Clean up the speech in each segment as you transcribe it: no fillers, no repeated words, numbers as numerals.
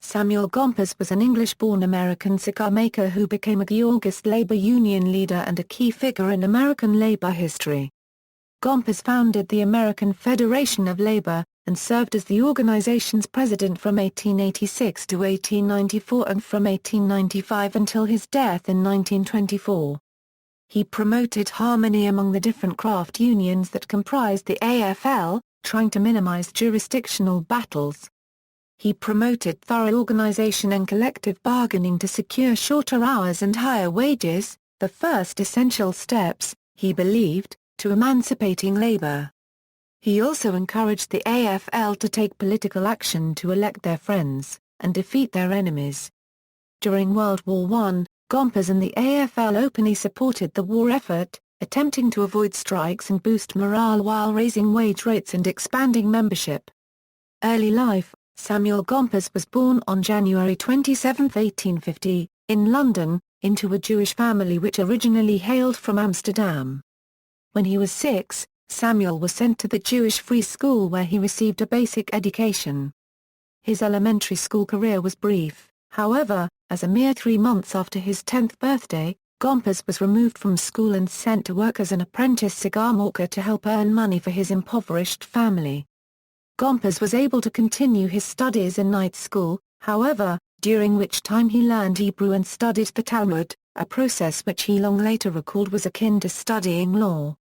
Samuel Gompers was an English-born American cigar maker who became a August labor union leader and a key figure in American labor history. Gompers founded the American Federation of Labor, and served as the organization's president from 1886 to 1894 and from 1895 until his death in 1924. He promoted harmony among the different craft unions that comprised the AFL, trying to minimize jurisdictional battles. He promoted thorough organization and collective bargaining to secure shorter hours and higher wages, the first essential steps, he believed, to emancipating labor. He also encouraged the AFL to take political action to elect their friends, and defeat their enemies. During World War I, Gompers and the AFL openly supported the war effort, attempting to avoid strikes and boost morale while raising wage rates and expanding membership. Early life. Samuel Gompers was born on January 27, 1850, in London, into a Jewish family which originally hailed from Amsterdam. When he was 6, Samuel was sent to the Jewish Free School where he received a basic education. His elementary school career was brief, however, as a mere 3 months after his 10th birthday, Gompers was removed from school and sent to work as an apprentice cigar maker to help earn money for his impoverished family. Gompers was able to continue his studies in night school, however, during which time he learned Hebrew and studied the Talmud, a process which he long later recalled was akin to studying law.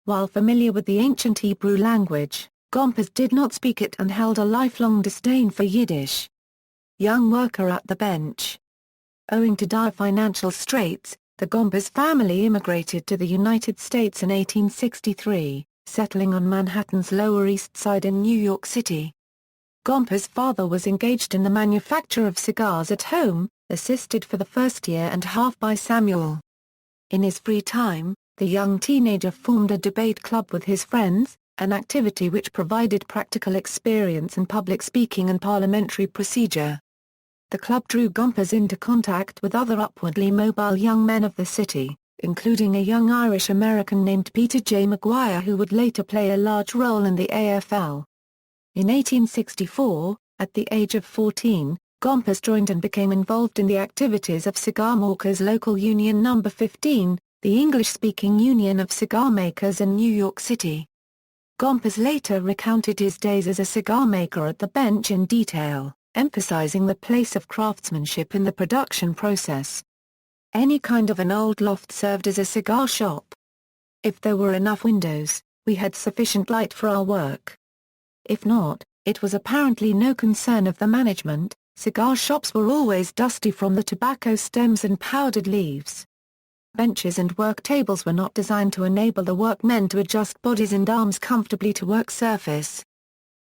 While familiar with the ancient Hebrew language, Gompers did not speak it and held a lifelong disdain for Yiddish. Young worker at the bench. Owing to dire financial straits, the Gompers family immigrated to the United States in 1863. Settling on Manhattan's Lower East Side in New York City. Gompers' father was engaged in the manufacture of cigars at home, assisted for the first year and a half by Samuel. In his free time, the young teenager formed a debate club with his friends, an activity which provided practical experience in public speaking and parliamentary procedure. The club drew Gompers into contact with other upwardly mobile young men of the city, including a young Irish-American named Peter J. Maguire who would later play a large role in the AFL. In 1864, at the age of 14, Gompers joined and became involved in the activities of Cigar Makers Local Union No. 15, the English-speaking union of cigar makers in New York City. Gompers later recounted his days as a cigar maker at the bench in detail, emphasizing the place of craftsmanship in the production process. Any kind of an old loft served as a cigar shop. If there were enough windows, we had sufficient light for our work. If not, it was apparently no concern of the management. Cigar shops were always dusty from the tobacco stems and powdered leaves. Benches and work tables were not designed to enable the workmen to adjust bodies and arms comfortably to work surface.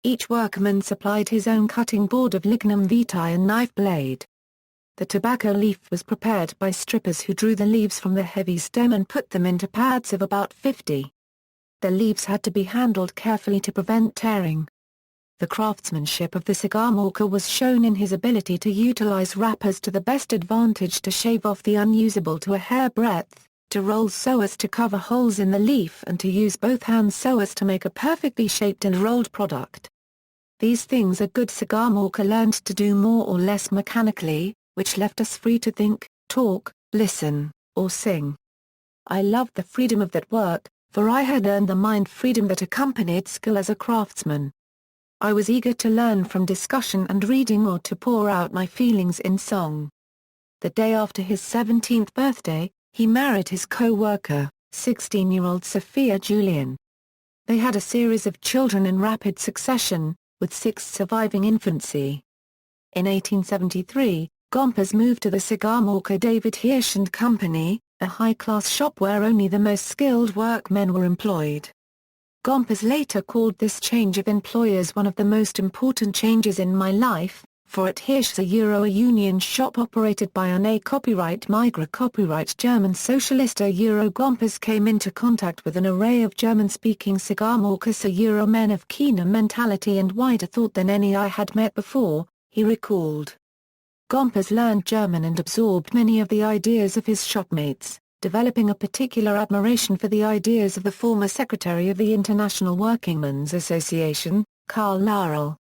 Each workman supplied his own cutting board of lignum vitae and knife blade. The tobacco leaf was prepared by strippers who drew the leaves from the heavy stem and put them into pads of about 50. The leaves had to be handled carefully to prevent tearing. The craftsmanship of the cigar maker was shown in his ability to utilize wrappers to the best advantage to shave off the unusable to a hair breadth, to roll so as to cover holes in the leaf and to use both hands so as to make a perfectly shaped and rolled product. These things a good cigar maker learned to do more or less mechanically, which left us free to think, talk, listen, or sing. I loved the freedom of that work, for I had earned the mind freedom that accompanied skill as a craftsman. I was eager to learn from discussion and reading or to pour out my feelings in song. The day after his 17th birthday, he married his co-worker, 16-year-old Sophia Julian. They had a series of children in rapid succession, with 6 surviving infancy. In 1873, Gompers moved to the cigar maker David Hirsch and Company, a high-class shop where only the most skilled workmen were employed. Gompers later called this change of employers one of the most important changes in my life, for at Hirsch a union shop operated by an A copyright migra copyright German socialist Gompers came into contact with an array of German-speaking cigar makers men of keener mentality and wider thought than any I had met before, he recalled. Gompers learned German and absorbed many of the ideas of his shopmates, developing a particular admiration for the ideas of the former secretary of the International Workingmen's Association, Karl Laurel.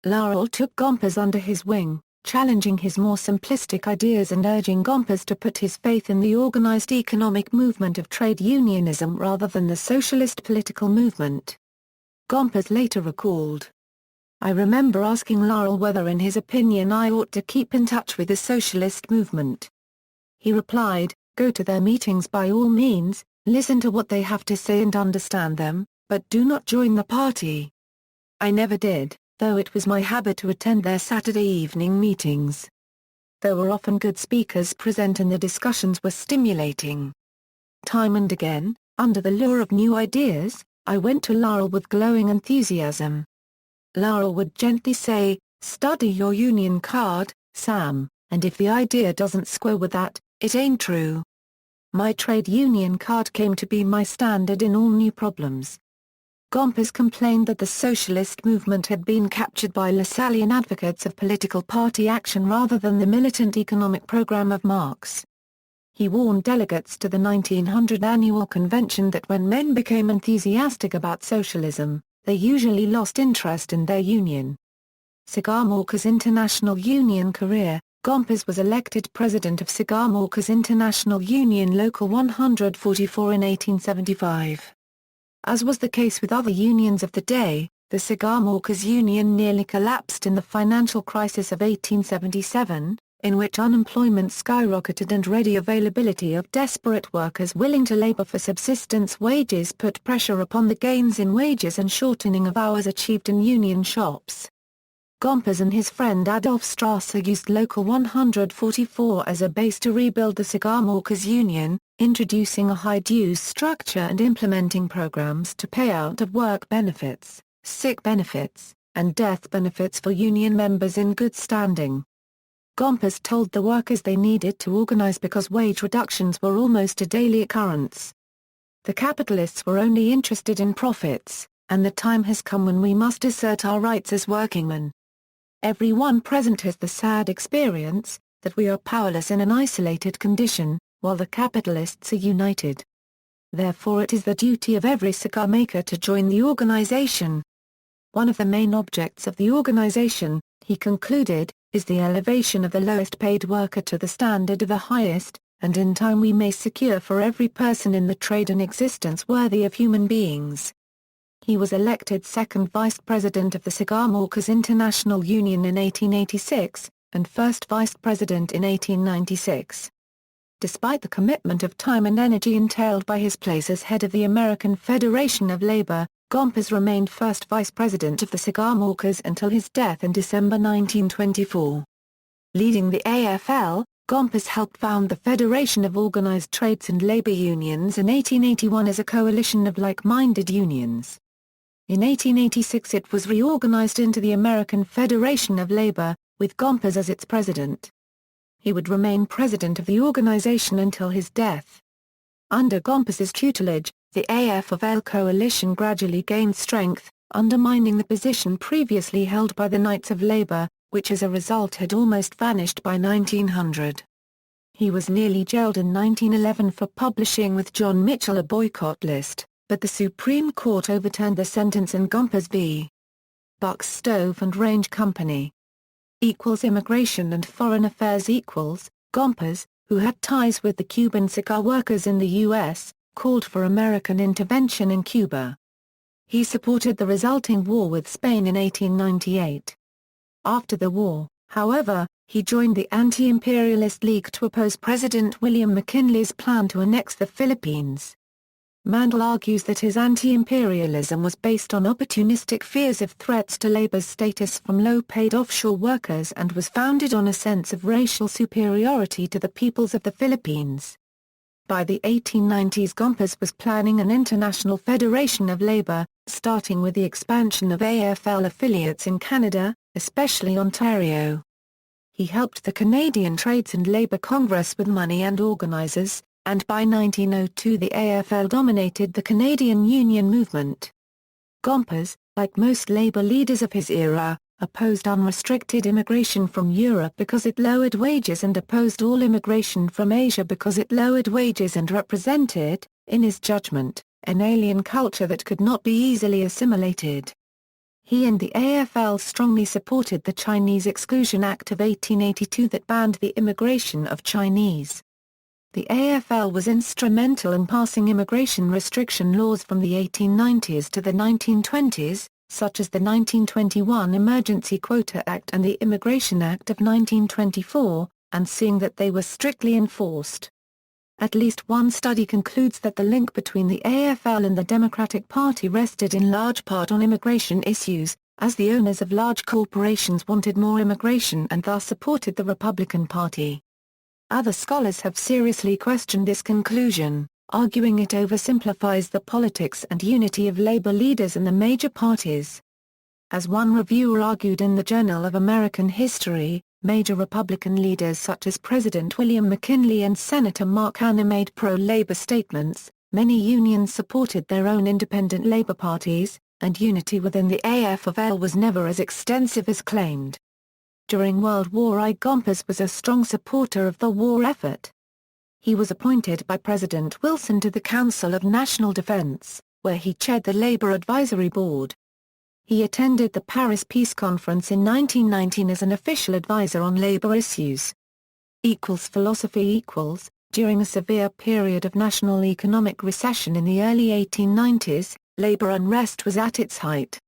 Laurel took Gompers under his wing, challenging his more simplistic ideas and urging Gompers to put his faith in the organized economic movement of trade unionism rather than the socialist political movement. Gompers later recalled, "I remember asking Laurel whether in his opinion I ought to keep in touch with the socialist movement. He replied, 'Go to their meetings by all means, listen to what they have to say and understand them, but do not join the party.' I never did, though it was my habit to attend their Saturday evening meetings. There were often good speakers present and the discussions were stimulating. Time and again, under the lure of new ideas, I went to Laurel with glowing enthusiasm. Laurel would gently say, 'Study your union card, Sam, and if the idea doesn't square with that, it ain't true.' My trade union card came to be my standard in all new problems." Gompers complained that the socialist movement had been captured by Lassallean advocates of political party action rather than the militant economic program of Marx. He warned delegates to the 1900 annual convention that when men became enthusiastic about socialism, they usually lost interest in their union. Cigarmakers International Union career. Gompers was elected president of Cigarmakers International Union Local 144 in 1875. As was the case with other unions of the day, the Cigarmakers Union nearly collapsed in the financial crisis of 1877, in which unemployment skyrocketed and ready availability of desperate workers willing to labor for subsistence wages put pressure upon the gains in wages and shortening of hours achieved in union shops. Gompers and his friend Adolf Strasser used Local 144 as a base to rebuild the Cigarmakers Union, introducing a high dues structure and implementing programs to pay out of work benefits, sick benefits, and death benefits for union members in good standing. Gompers told the workers they needed to organize because wage reductions were almost a daily occurrence. The capitalists were only interested in profits, and the time has come when we must assert our rights as workingmen. Everyone present has the sad experience, that we are powerless in an isolated condition, while the capitalists are united. Therefore it is the duty of every cigar maker to join the organization. One of the main objects of the organization, he concluded, is the elevation of the lowest paid worker to the standard of the highest, and in time we may secure for every person in the trade an existence worthy of human beings. He was elected second vice president of the Cigarmakers International Union in 1886, and first vice president in 1896. Despite the commitment of time and energy entailed by his place as head of the American Federation of Labor, Gompers remained first vice president of the Cigarmakers until his death in December 1924. Leading the AFL, Gompers helped found the Federation of Organized Trades and Labor Unions in 1881 as a coalition of like-minded unions. In 1886 it was reorganized into the American Federation of Labor, with Gompers as its president. He would remain president of the organization until his death. Under Gompers's tutelage, the AFL coalition gradually gained strength, undermining the position previously held by the Knights of Labor, which as a result had almost vanished by 1900. He was nearly jailed in 1911 for publishing with John Mitchell a boycott list, but the Supreme Court overturned the sentence in Gompers v. Buck's Stove and Range Company. Immigration and foreign affairs. Gompers, who had ties with the Cuban cigar workers in the U.S., called for American intervention in Cuba. He supported the resulting war with Spain in 1898. After the war, however, he joined the Anti-Imperialist League to oppose President William McKinley's plan to annex the Philippines. Mandel argues that his anti-imperialism was based on opportunistic fears of threats to labor's status from low-paid offshore workers and was founded on a sense of racial superiority to the peoples of the Philippines. By the 1890s Gompers was planning an international federation of labor, starting with the expansion of AFL affiliates in Canada, especially Ontario. He helped the Canadian Trades and Labor Congress with money and organizers, and by 1902 the AFL dominated the Canadian union movement. Gompers, like most labor leaders of his era, opposed unrestricted immigration from Europe because it lowered wages and opposed all immigration from Asia because it lowered wages and represented, in his judgment, an alien culture that could not be easily assimilated. He and the AFL strongly supported the Chinese Exclusion Act of 1882 that banned the immigration of Chinese. The AFL was instrumental in passing immigration restriction laws from the 1890s to the 1920s, such as the 1921 Emergency Quota Act and the Immigration Act of 1924, and seeing that they were strictly enforced. At least one study concludes that the link between the AFL and the Democratic Party rested in large part on immigration issues, as the owners of large corporations wanted more immigration and thus supported the Republican Party. Other scholars have seriously questioned this conclusion, arguing it oversimplifies the politics and unity of labor leaders in the major parties. As one reviewer argued in the Journal of American History, major Republican leaders such as President William McKinley and Senator Mark Hanna made pro-labor statements. Many unions supported their own independent labor parties, and unity within the AFL was never as extensive as claimed. During World War I, Gompers was a strong supporter of the war effort. He was appointed by President Wilson to the Council of National Defense, where he chaired the Labor Advisory Board. He attended the Paris Peace Conference in 1919 as an official advisor on labor issues. Philosophy During a severe period of national economic recession in the early 1890s, labor unrest was at its height.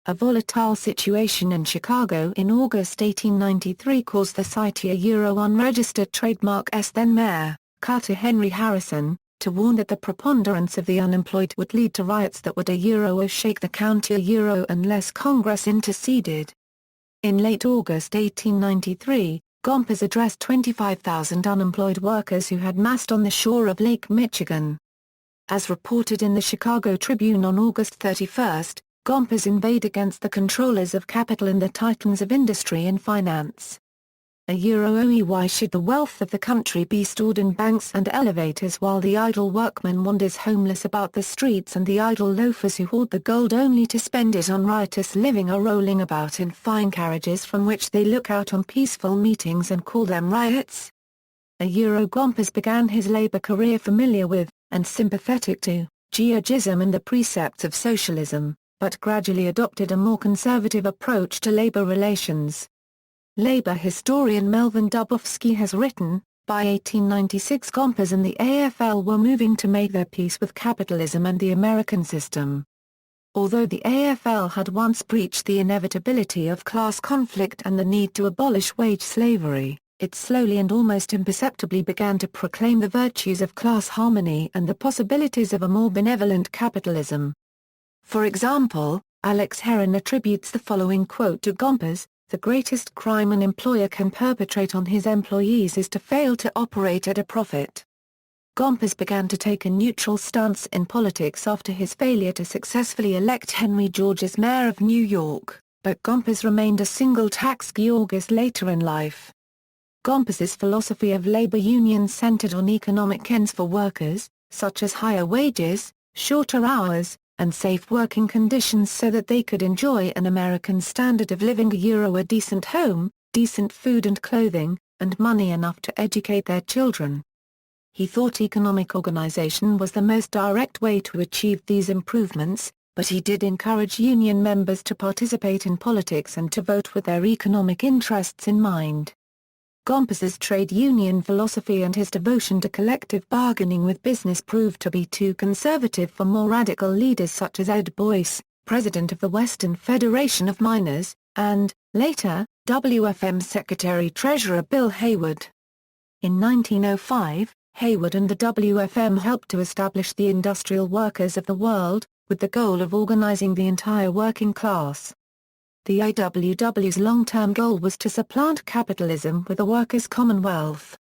A volatile situation in Chicago in August 1893 caused the city unregistered trademark then Mayor, Carter Henry Harrison, to warn that the preponderance of the unemployed would lead to riots that would shake the county unless Congress interceded. In late August 1893, Gompers addressed 25,000 unemployed workers who had massed on the shore of Lake Michigan. As reported in the Chicago Tribune on August 31, Gompers inveighed against the controllers of capital and the titans of industry and finance. Why should the wealth of the country be stored in banks and elevators while the idle workman wanders homeless about the streets and the idle loafers who hoard the gold only to spend it on riotous living are rolling about in fine carriages from which they look out on peaceful meetings and call them riots? Gompers began his labor career familiar with, and sympathetic to, Georgism and the precepts of socialism, but gradually adopted a more conservative approach to labor relations. Labor historian Melvin Dubofsky has written, by 1896 Gompers and the AFL were moving to make their peace with capitalism and the American system. Although the AFL had once preached the inevitability of class conflict and the need to abolish wage slavery, it slowly and almost imperceptibly began to proclaim the virtues of class harmony and the possibilities of a more benevolent capitalism. For example, Alex Heron attributes the following quote to Gompers: "The greatest crime an employer can perpetrate on his employees is to fail to operate at a profit." Gompers began to take a neutral stance in politics after his failure to successfully elect Henry George as mayor of New York, but Gompers remained a single-tax Georgist later in life. Gompers's philosophy of labor unions centered on economic ends for workers, such as higher wages, shorter hours, and safe working conditions so that they could enjoy an American standard of living, a decent home, decent food and clothing, and money enough to educate their children. He thought economic organization was the most direct way to achieve these improvements, but he did encourage union members to participate in politics and to vote with their economic interests in mind. Gompers's trade union philosophy and his devotion to collective bargaining with business proved to be too conservative for more radical leaders such as Ed Boyce, president of the Western Federation of Miners, and, later, WFM Secretary-Treasurer Bill Haywood. In 1905, Haywood and the WFM helped to establish the Industrial Workers of the World, with the goal of organizing the entire working class. The IWW's long-term goal was to supplant capitalism with a workers' commonwealth.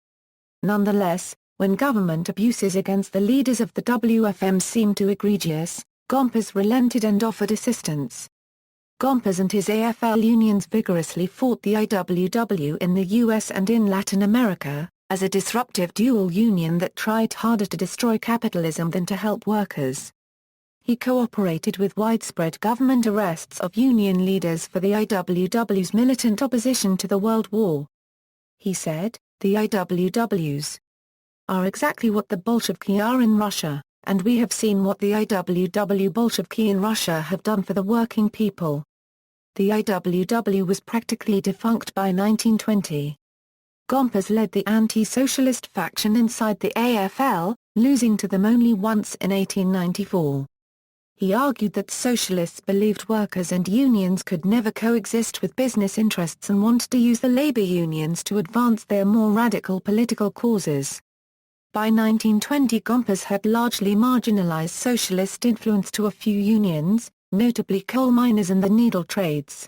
Nonetheless, when government abuses against the leaders of the WFM seemed too egregious, Gompers relented and offered assistance. Gompers and his AFL unions vigorously fought the IWW in the US and in Latin America, as a disruptive dual union that tried harder to destroy capitalism than to help workers. He cooperated with widespread government arrests of union leaders for the IWW's militant opposition to the World War. He said, "The IWWs are exactly what the Bolsheviki are in Russia, and we have seen what the IWW Bolsheviki in Russia have done for the working people. The IWW was practically defunct by 1920. Gompers led the anti-socialist faction inside the AFL, losing to them only once in 1894. He argued that socialists believed workers and unions could never coexist with business interests and wanted to use the labor unions to advance their more radical political causes. By 1920 Gompers had largely marginalized socialist influence to a few unions, notably coal miners and the needle trades.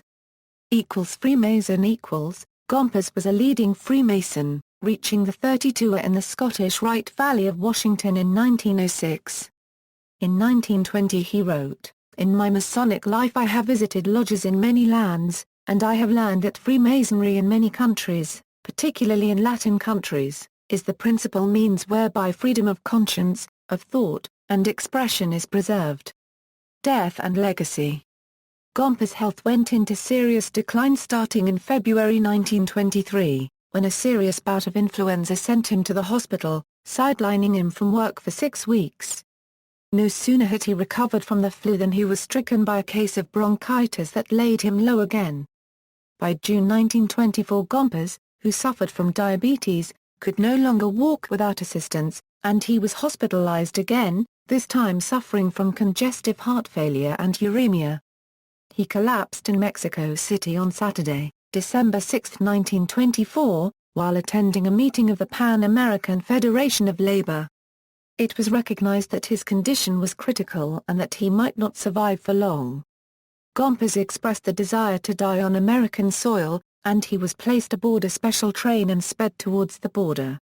Freemason Gompers was a leading Freemason, reaching the 32 in the Scottish Rite Valley of Washington in 1906. In 1920 he wrote, "In my Masonic life I have visited lodges in many lands, and I have learned that Freemasonry in many countries, particularly in Latin countries, is the principal means whereby freedom of conscience, of thought, and expression is preserved." Death and legacy. Gompers' health went into serious decline starting in February 1923, when a serious bout of influenza sent him to the hospital, sidelining him from work for 6 weeks. No sooner had he recovered from the flu than he was stricken by a case of bronchitis that laid him low again. By June 1924 Gompers, who suffered from diabetes, could no longer walk without assistance, and he was hospitalized again, this time suffering from congestive heart failure and uremia. He collapsed in Mexico City on Saturday, December 6, 1924, while attending a meeting of the Pan American Federation of Labor. It was recognized that his condition was critical and that he might not survive for long. Gompers expressed the desire to die on American soil, and he was placed aboard a special train and sped towards the border.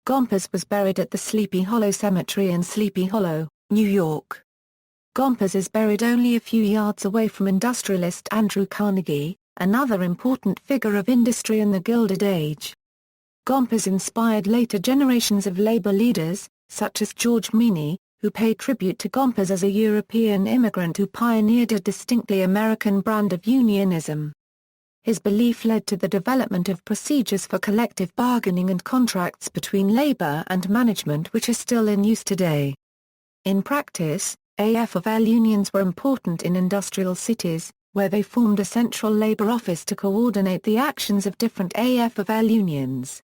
Gompers was buried at the Sleepy Hollow Cemetery in Sleepy Hollow, New York. Gompers is buried only a few yards away from industrialist Andrew Carnegie, another important figure of industry in the Gilded Age. Gompers inspired later generations of labor leaders, such as George Meany, who paid tribute to Gompers as a European immigrant who pioneered a distinctly American brand of unionism. His belief led to the development of procedures for collective bargaining and contracts between labor and management which are still in use today. In practice, AFL unions were important in industrial cities, where they formed a central labor office to coordinate the actions of different AFL unions.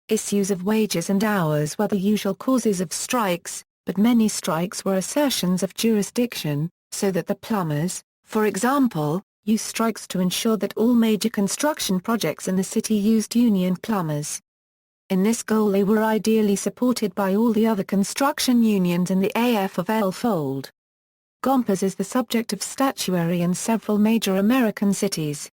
Issues of wages and hours were the usual causes of strikes, but many strikes were assertions of jurisdiction, so that the plumbers, for example, used strikes to ensure that all major construction projects in the city used union plumbers. In this goal they were ideally supported by all the other construction unions in the AFL fold. Gompers is the subject of statuary in several major American cities.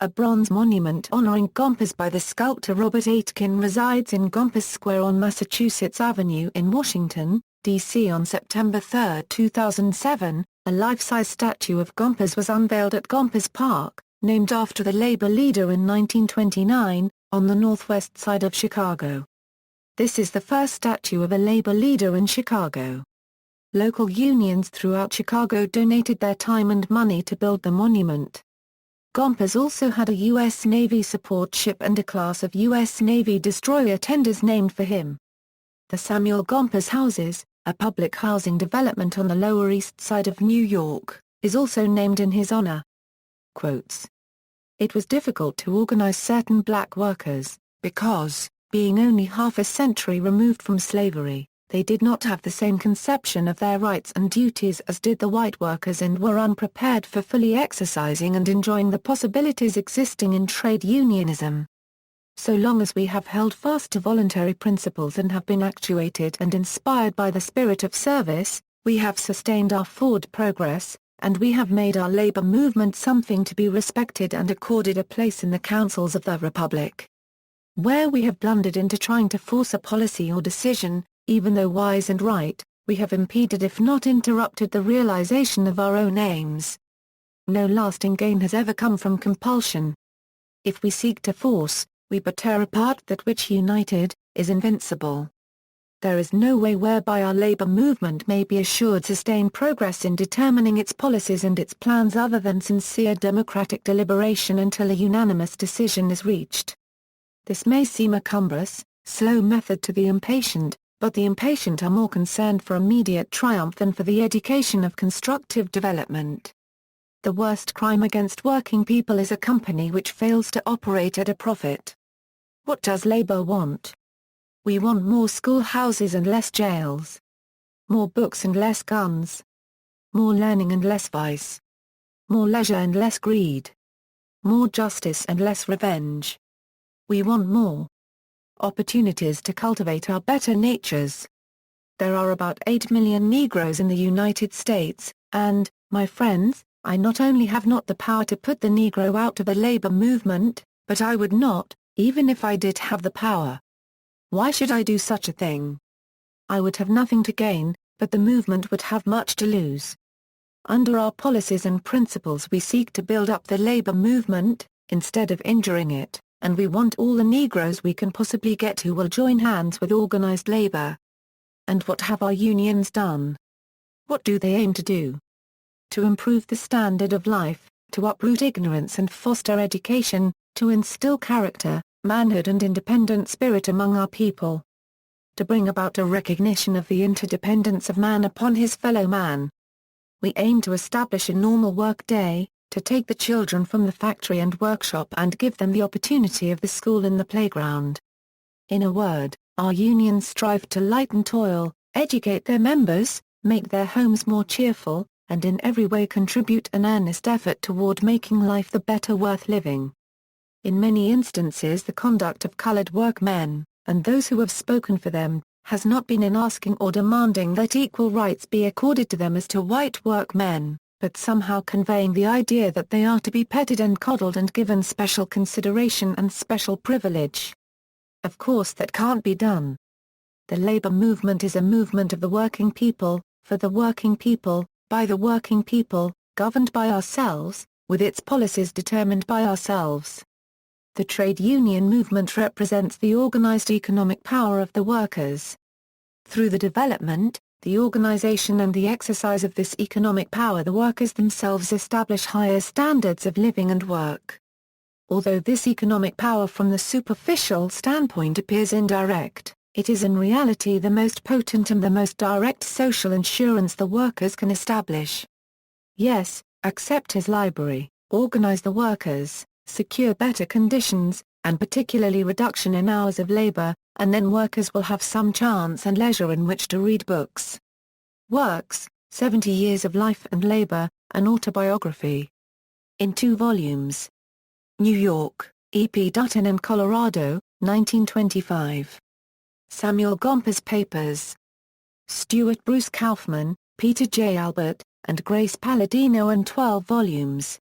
A bronze monument honoring Gompers by the sculptor Robert Aitken resides in Gompers Square on Massachusetts Avenue in Washington, D.C. On September 3, 2007, a life-size statue of Gompers was unveiled at Gompers Park, named after the labor leader in 1929, on the northwest side of Chicago. This is the first statue of a labor leader in Chicago. Local unions throughout Chicago donated their time and money to build the monument. Gompers also had a U.S. Navy support ship and a class of U.S. Navy destroyer tenders named for him. The Samuel Gompers Houses, a public housing development on the Lower East Side of New York, is also named in his honor. Quotes. It was difficult to organize certain black workers, because, being only half a century removed from slavery, they did not have the same conception of their rights and duties as did the white workers and were unprepared for fully exercising and enjoying the possibilities existing in trade unionism. So long as we have held fast to voluntary principles and have been actuated and inspired by the spirit of service, we have sustained our forward progress, and we have made our labor movement something to be respected and accorded a place in the councils of the Republic. Where we have blundered into trying to force a policy or decision, even though wise and right, we have impeded if not interrupted the realization of our own aims. No lasting gain has ever come from compulsion. If we seek to force, we but tear apart that which united, is invincible. There is no way whereby our labor movement may be assured sustained progress in determining its policies and its plans other than sincere democratic deliberation until a unanimous decision is reached. This may seem a cumbrous, slow method to the impatient, but the impatient are more concerned for immediate triumph than for the education of constructive development. The worst crime against working people is a company which fails to operate at a profit. What does Labour want? We want more schoolhouses and less jails. More books and less guns. More learning and less vice. More leisure and less greed. More justice and less revenge. We want more opportunities to cultivate our better natures. There are about 8 million Negroes in the United States, and, my friends, I not only have not the power to put the Negro out of the labor movement, but I would not, even if I did have the power. Why should I do such a thing? I would have nothing to gain, but the movement would have much to lose. Under our policies and principles we seek to build up the labor movement, instead of injuring it, and we want all the Negroes we can possibly get who will join hands with organized labor. And what have our unions done? What do they aim to do? To improve the standard of life, to uproot ignorance and foster education, to instill character, manhood and independent spirit among our people. To bring about a recognition of the interdependence of man upon his fellow man. We aim to establish a normal work day, to take the children from the factory and workshop and give them the opportunity of the school and the playground. In a word, our unions strive to lighten toil, educate their members, make their homes more cheerful, and in every way contribute an earnest effort toward making life the better worth living. In many instances the conduct of colored workmen, and those who have spoken for them, has not been in asking or demanding that equal rights be accorded to them as to white workmen, but somehow conveying the idea that they are to be petted and coddled and given special consideration and special privilege. Of course that can't be done. The labor movement is a movement of the working people, for the working people, by the working people, governed by ourselves, with its policies determined by ourselves. The trade union movement represents the organized economic power of the workers. Through the development, the organization and the exercise of this economic power, the workers themselves establish higher standards of living and work. Although this economic power from the superficial standpoint appears indirect, it is in reality the most potent and the most direct social insurance the workers can establish. Yes, accept his library, organize the workers, secure better conditions, and particularly reduction in hours of labor, and then workers will have some chance and leisure in which to read books. Works, 70 Years of Life and Labor, an Autobiography. In 2 volumes. New York, E. P. Dutton and Colorado, 1925. Samuel Gompers Papers. Stuart Bruce Kaufman, Peter J. Albert, and Grace Palladino in 12 volumes.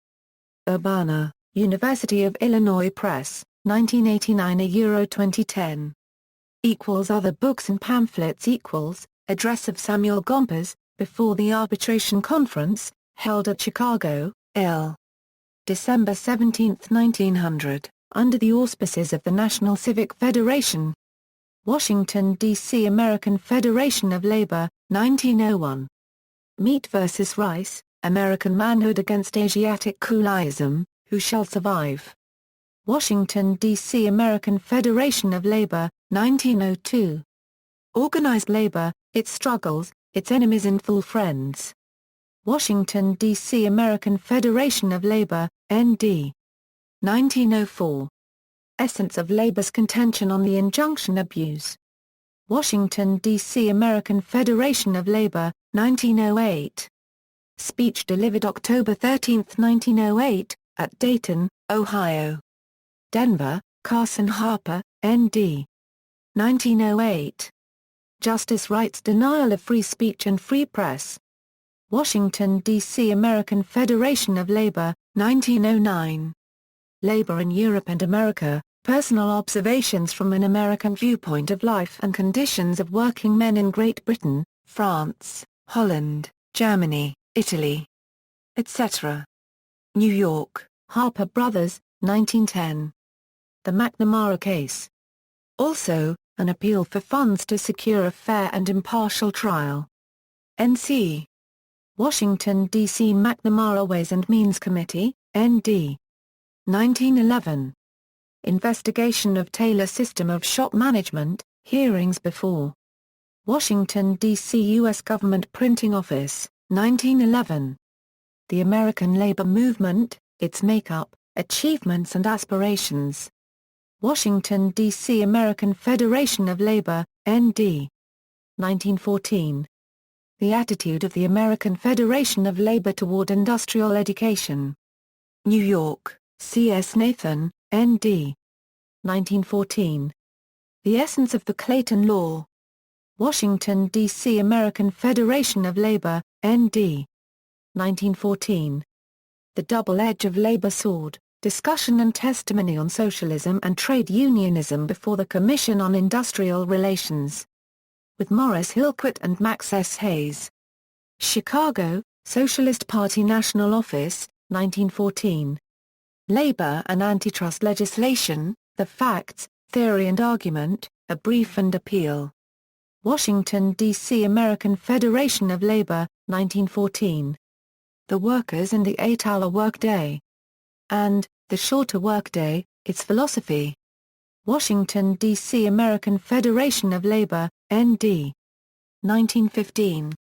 Urbana, University of Illinois Press, 1989 / 2010. Other books and pamphlets Address of Samuel Gompers, before the Arbitration Conference, held at Chicago, Ill. December 17, 1900, under the auspices of the National Civic Federation. Washington, D.C. American Federation of Labor, 1901. Meat vs. Rice, American Manhood Against Asiatic Coolism, Who Shall Survive? Washington, D.C. American Federation of Labor, 1902. Organized Labor, Its Struggles, Its Enemies and Full Friends. Washington, D.C. American Federation of Labor, N.D. 1904. Essence of Labor's Contention on the Injunction Abuse. Washington, D.C. American Federation of Labor, 1908. Speech delivered October 13, 1908, at Dayton, Ohio. Denver, Carson Harper, N.D. 1908. Justice Rights Denial of Free Speech and Free Press. Washington, D.C. American Federation of Labor, 1909. Labor in Europe and America, Personal Observations from an American Viewpoint of Life and Conditions of Working Men in Great Britain, France, Holland, Germany, Italy, etc. New York, Harper Brothers, 1910. The McNamara Case. Also, an appeal for funds to secure a fair and impartial trial. N.C. Washington, D.C. McNamara Ways and Means Committee, N.D. 1911. Investigation of Taylor System of Shop Management, Hearings before Washington, D.C. U.S. Government Printing Office, 1911. The American Labor Movement, Its Makeup, Achievements and Aspirations. Washington, D.C. American Federation of Labor, N.D. 1914. The Attitude of the American Federation of Labor Toward Industrial Education. New York, C.S. Nathan, N.D. 1914. The Essence of the Clayton Law. Washington, D.C. American Federation of Labor, N.D. 1914. The Double Edge of Labor Sword, Discussion and Testimony on Socialism and Trade Unionism before the Commission on Industrial Relations. With Morris Hillquit and Max S. Hayes. Chicago, Socialist Party National Office, 1914. Labor and Antitrust Legislation, The Facts, Theory and Argument, A Brief and Appeal. Washington, D.C. American Federation of Labor, 1914. The Workers in the 8-Hour Workday. And, The Shorter Workday, Its Philosophy. Washington, D.C. American Federation of Labor, N.D. 1915.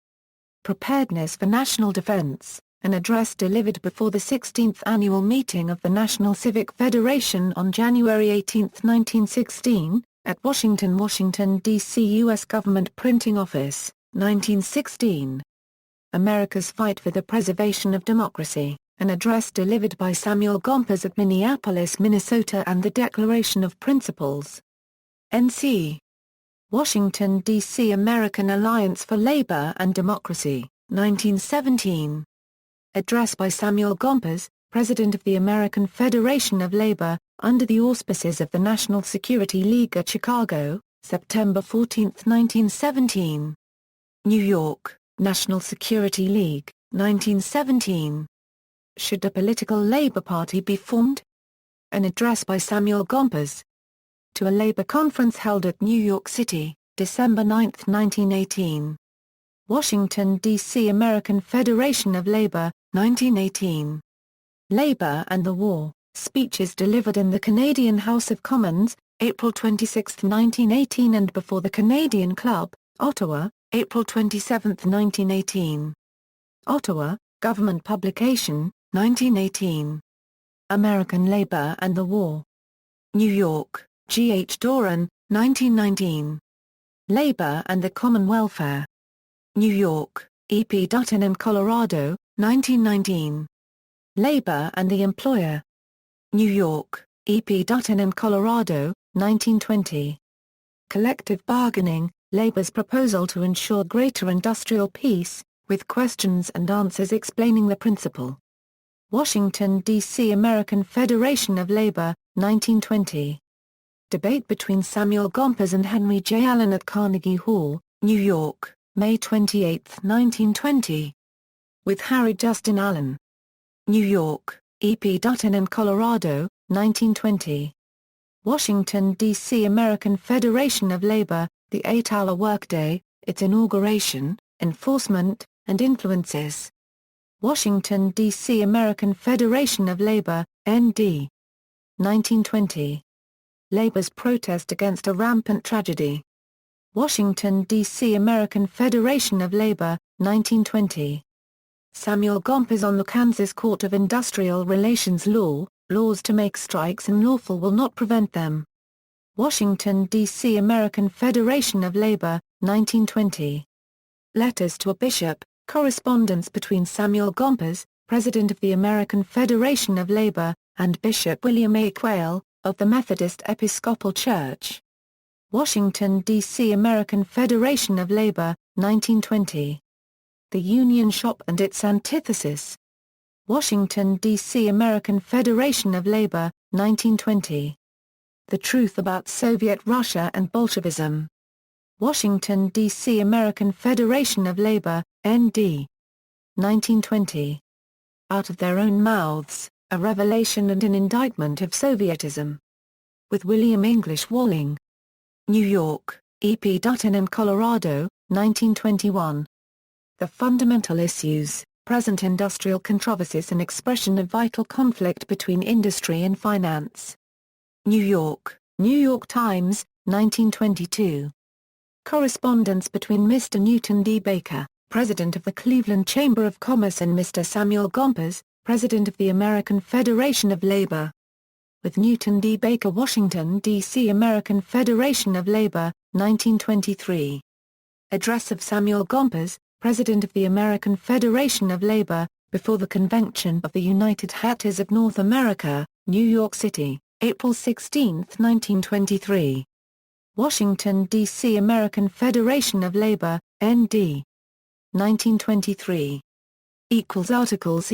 Preparedness for National Defense, an address delivered before the 16th Annual Meeting of the National Civic Federation on January 18, 1916, at Washington, Washington, D.C. U.S. Government Printing Office, 1916. America's Fight for the Preservation of Democracy, an address delivered by Samuel Gompers at Minneapolis, Minnesota, and the Declaration of Principles. N.C. Washington, D.C. American Alliance for Labor and Democracy, 1917. Address by Samuel Gompers, President of the American Federation of Labor, under the auspices of the National Security League at Chicago, September 14, 1917. New York, National Security League, 1917. Should a political labor party be formed? An address by Samuel Gompers. To a labor conference held at New York City, December 9, 1918. Washington, D.C. American Federation of Labor, 1918. Labor and the War, speeches delivered in the Canadian House of Commons, April 26, 1918 and before the Canadian Club, Ottawa, April 27, 1918. Ottawa, Government Publication, 1918. American Labor and the War. New York, G. H. Doran, 1919. Labor and the Common Welfare. New York, E. P. Dutton and Colorado, 1919. Labor and the Employer. New York, E. P. Dutton and Colorado, 1920. Collective Bargaining, Labor's Proposal to Ensure Greater Industrial Peace, with questions and answers explaining the principle. Washington, D.C. American Federation of Labor, 1920. Debate between Samuel Gompers and Henry J. Allen at Carnegie Hall, New York, May 28, 1920. With Harry Justin Allen. New York, E. P. Dutton and Colorado, 1920. Washington, D.C. American Federation of Labor, The 8-Hour Workday, Its Inauguration, Enforcement, and Influences. Washington, D.C. American Federation of Labor, N.D. 1920. Labor's Protest Against a Rampant Tragedy. Washington, D.C. American Federation of Labor, 1920. Samuel Gompers on the Kansas Court of Industrial Relations Law, Laws to make strikes unlawful will not prevent them. Washington, D.C. American Federation of Labor, 1920. Letters to a Bishop, correspondence between Samuel Gompers, President of the American Federation of Labor, and Bishop William A. Quayle, of the Methodist Episcopal Church. Washington, D.C. American Federation of Labor, 1920. The Union Shop and its Antithesis. Washington, D.C. American Federation of Labor, 1920. The Truth About Soviet Russia and Bolshevism. Washington, D.C. American Federation of Labor, N.D. 1920. Out of Their Own Mouths, A Revelation and an Indictment of Sovietism. With William English Walling. New York, E. P. Dutton and Colorado, 1921. The Fundamental Issues, Present Industrial Controversies and Expression of Vital Conflict Between Industry and Finance. New York, New York Times, 1922. Correspondence between Mr. Newton D. Baker, President of the Cleveland Chamber of Commerce, and Mr. Samuel Gompers, President of the American Federation of Labor. With Newton D. Baker, Washington, D.C. American Federation of Labor, 1923. Address of Samuel Gompers, President of the American Federation of Labor, before the Convention of the United Hatters of North America, New York City, April 16, 1923. Washington, D.C. American Federation of Labor, N.D. 1923. Articles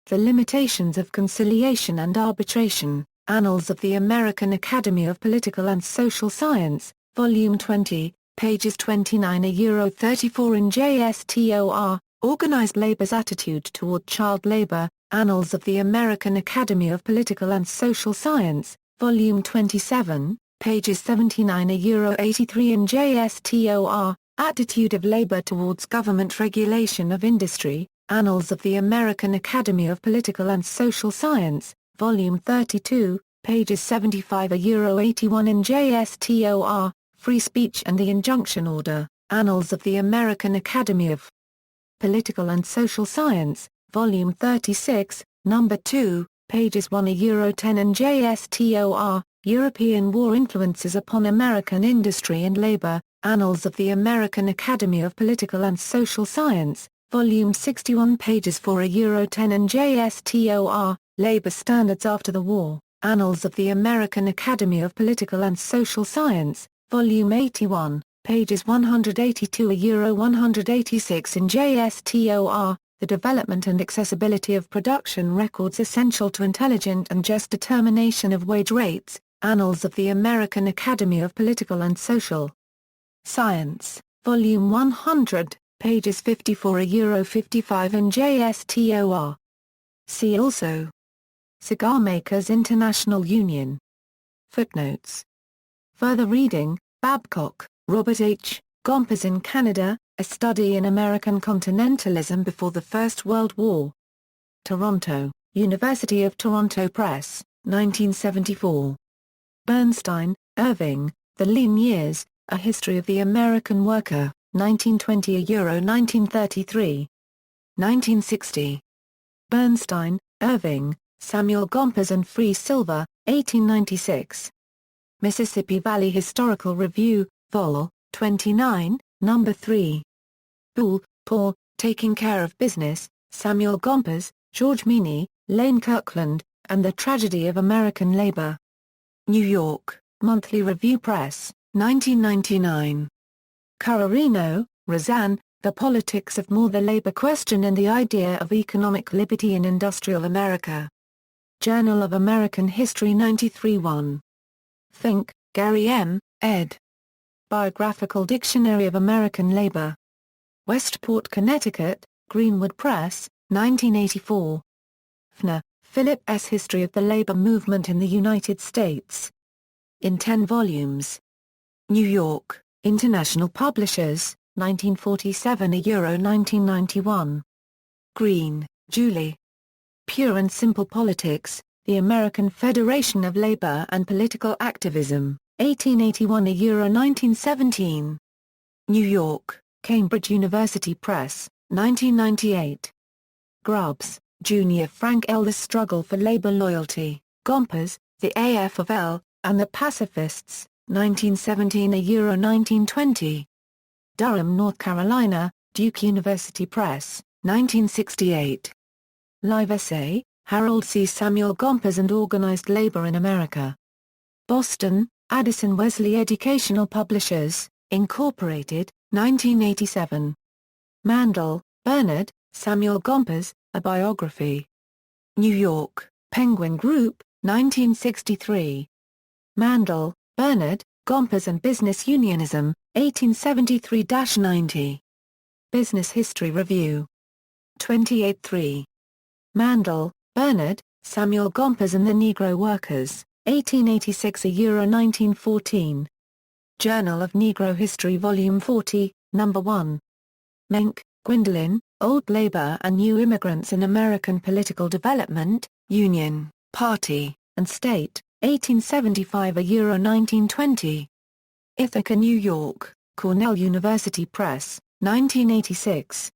The Limitations of Conciliation and Arbitration, Annals of the American Academy of Political and Social Science, Volume 20, pages 29-34 in JSTOR, Organized Labor's Attitude Toward Child Labor, Annals of the American Academy of Political and Social Science, Volume 27, pages 79-83 in JSTOR, Attitude of Labor Towards Government Regulation of Industry, Annals of the American Academy of Political and Social Science, Volume 32, pages 75-81 in JSTOR, Free Speech and the Injunction Order, Annals of the American Academy of Political and Social Science, Volume 36, Number 2, pages 1-10 in JSTOR, European War Influences upon American Industry and Labor, Annals of the American Academy of Political and Social Science, Volume 61 pages 4-10 in JSTOR, Labor Standards After the War, Annals of the American Academy of Political and Social Science, Volume 81, pages 182-186 in JSTOR, The Development and Accessibility of Production Records Essential to Intelligent and Just Determination of Wage Rates, Annals of the American Academy of Political and Social Science, Volume 100, pages 54-55 in JSTOR. See also Cigar Makers International Union. Footnotes. Further reading, Babcock, Robert H., Gompers in Canada, A Study in American Continentalism Before the First World War. Toronto, University of Toronto Press, 1974. Bernstein, Irving, The Lean Years, A History of the American Worker, 1920–1933. 1960. Bernstein, Irving, Samuel Gompers and Free Silver, 1896. Mississippi Valley Historical Review, Vol. 29, No. 3. Bull, Paul, Taking Care of Business, Samuel Gompers, George Meany, Lane Kirkland, and the Tragedy of American Labor. New York, Monthly Review Press, 1999. Curarino, Roseanne, The Politics of More, the Labor Question and the Idea of Economic Liberty in Industrial America. Journal of American History 93-1. Fink, Gary M., ed. Biographical Dictionary of American Labor. Westport, Connecticut, Greenwood Press, 1984. Fner, Philip S. History of the Labor Movement in the United States. In 10 volumes. New York, International Publishers, 1947–1991. Green, Julie. Pure and Simple Politics, The American Federation of Labor and Political Activism, 1881–1917. New York, Cambridge University Press, 1998. Grubbs, Jr. Frank L. The Struggle for Labor Loyalty, Gompers, The AF of L, and the Pacifists, 1917–1920. Durham, North Carolina, Duke University Press, 1968. Live essay, Harold C. Samuel Gompers and Organized Labor in America. Boston, Addison Wesley Educational Publishers, Incorporated, 1987. Mandel, Bernard, Samuel Gompers, A Biography. New York, Penguin Group, 1963. Mandel, Bernard, Gompers and Business Unionism, 1873–90. Business History Review. 28-3. Mandel, Bernard, Samuel Gompers and the Negro Workers, 1886–1914. Journal of Negro History Volume 40, No. 1. Menck, Gwendolyn, Old Labor and New Immigrants in American Political Development, Union, Party, and State, 1875–1920. Ithaca, New York, Cornell University Press, 1986.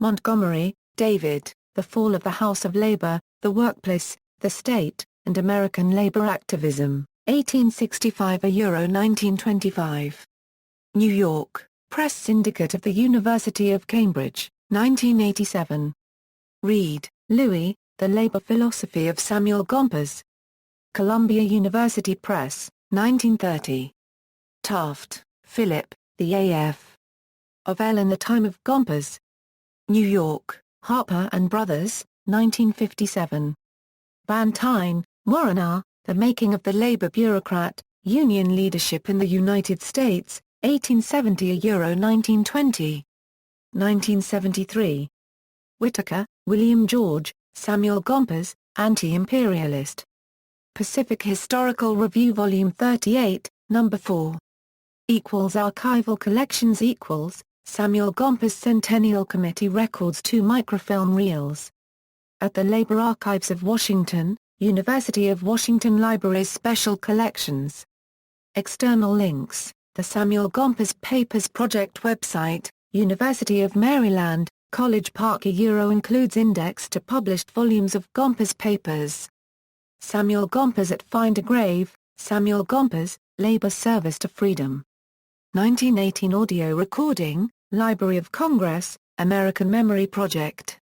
Montgomery, David, The Fall of the House of Labor, The Workplace, the State, and American Labor Activism, 1865–1925. New York, Press Syndicate of the University of Cambridge, 1987. Reed, Louis, The Labor Philosophy of Samuel Gompers. Columbia University Press, 1930. Taft, Philip, The A.F. of L in the Time of Gompers. New York, Harper and Brothers, 1957. Van Tyne, Warren R., The Making of the Labor Bureaucrat, Union Leadership in the United States, 1870–1920. 1973. Whitaker, William George, Samuel Gompers, Anti-Imperialist. Pacific Historical Review Volume 38, No. 4. Archival Collections Samuel Gompers Centennial Committee Records 2 microfilm reels. At the Labor Archives of Washington, University of Washington Libraries Special Collections. External links: the Samuel Gompers Papers Project website, University of Maryland, College Park includes index to published volumes of Gompers papers. Samuel Gompers at Find a Grave, Samuel Gompers, Labor Service to Freedom. 1918 audio recording, Library of Congress, American Memory Project.